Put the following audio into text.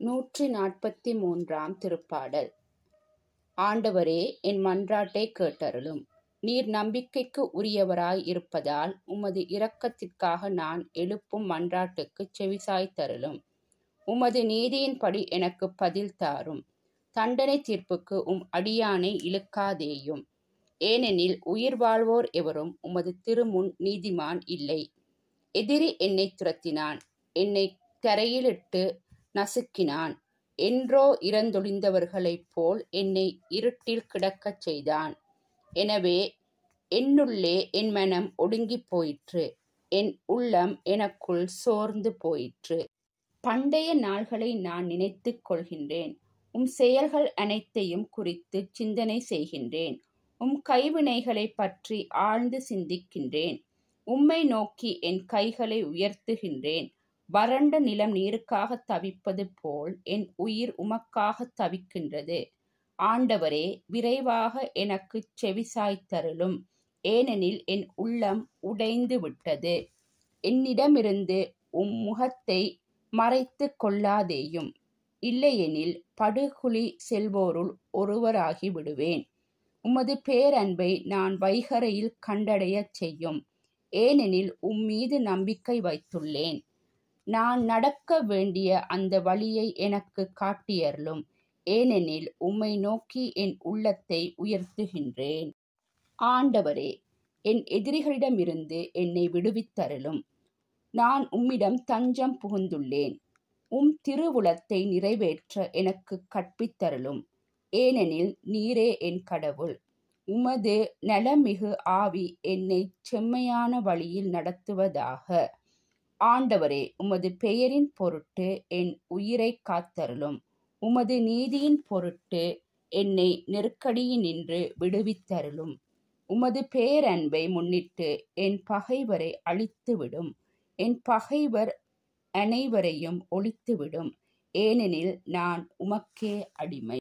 143 திருப்பாடல். ஆண்டவரே, என் மன்றாட்டைக் கேட்டருளும். நீர் நம்பிக்கைக்கு உரியவராய் இருப்பதால் உமது இரக்கத்திற்காக நான் எழுப்பும் மன்றாட்டுக்குச் செவிசாய்த்தருளும். உமது நீதியின்படி எனக்குப் பதில் தாரும். தண்டனை தீர்ப்புக்கு அடியானை இழுக்காதேயும். ஏனெனில் உயிர் வாழ்வோர் எவரும் உமது திருமுன் நீதிமான் இல்லை. எதிரி என்னைத் துரத்தினான், என்னைத் தரையிலிட்டு நசுக்கினான். என்றோ இறந்தொழிந்தவர்களைப் போல் என்னை இருட்டில் கிடக்கச் செய்தான். எனவே என்னுள்ளே என் மனம் ஒடுங்கிப் போயிற்று, என் உள்ளம் எனக்குள் சோர்ந்து போயிற்று. பண்டைய நாள்களை நான் நினைத்துக் கொள்கின்றேன். உம் செயல்கள் அனைத்தையும் குறித்துச் சிந்தனை செய்கின்றேன். உம் கைவினைகளைப் பற்றி ஆழ்ந்து சிந்திக்கின்றேன். உம்மை நோக்கி என் கைகளை உயர்த்துகின்றேன். வறண்ட நிலம் நீருக்காகத் தவிப்பது போல் என் உயிர் உமக்காகத் தவிக்கின்றது. ஆண்டவரே, விரைவாக எனக்குச் செவிசாய்த்தருளும். ஏனெனில் என் உள்ளம் உடைந்து விட்டது. என்னிடமிருந்து உம் முகத்தை மறைத்துக் கொள்ளாதேயும். இல்லையெனில் படுகுழி செல்வோருள் ஒருவராகி விடுவேன். உமது பேரன்பை நான் வைகறையில் கண்டடையச் செய்யும். ஏனெனில் உம்மீது நம்பிக்கை வைத்துள்ளேன். நான் நடக்க வேண்டிய அந்த வழியை எனக்குக் காட்டியருளும். ஏனெனில் உம்மை நோக்கி என் உள்ளத்தை உயர்த்துகின்றேன். ஆண்டவரே, என் எதிரிகளிடமிருந்து என்னை விடுவித்தருளும். நான் உம்மிடம் தஞ்சம் புகுந்துள்ளேன். உம் திருவுளத்தை நிறைவேற்ற எனக்குக் கற்பித்தருளும். ஏனெனில் நீரே என் கடவுள். உமது நலமிகு ஆவி என்னைச் செம்மையான வழியில் நடத்துவதாக. ஆண்டவரே, உமது பெயரின் பொருட்டு என் உயிரைக் காத்தருளும். உமது நீதியின் பொருட்டு என்னை நெருக்கடியினின்று விடுவித்தருளும். உமது பேரன்பை முன்னிட்டு என் பகைவரை அழித்துவிடும். என் பகைவர் அனைவரையும் ஒழித்துவிடும். ஏனெனில் நான் உமக்கே அடிமை.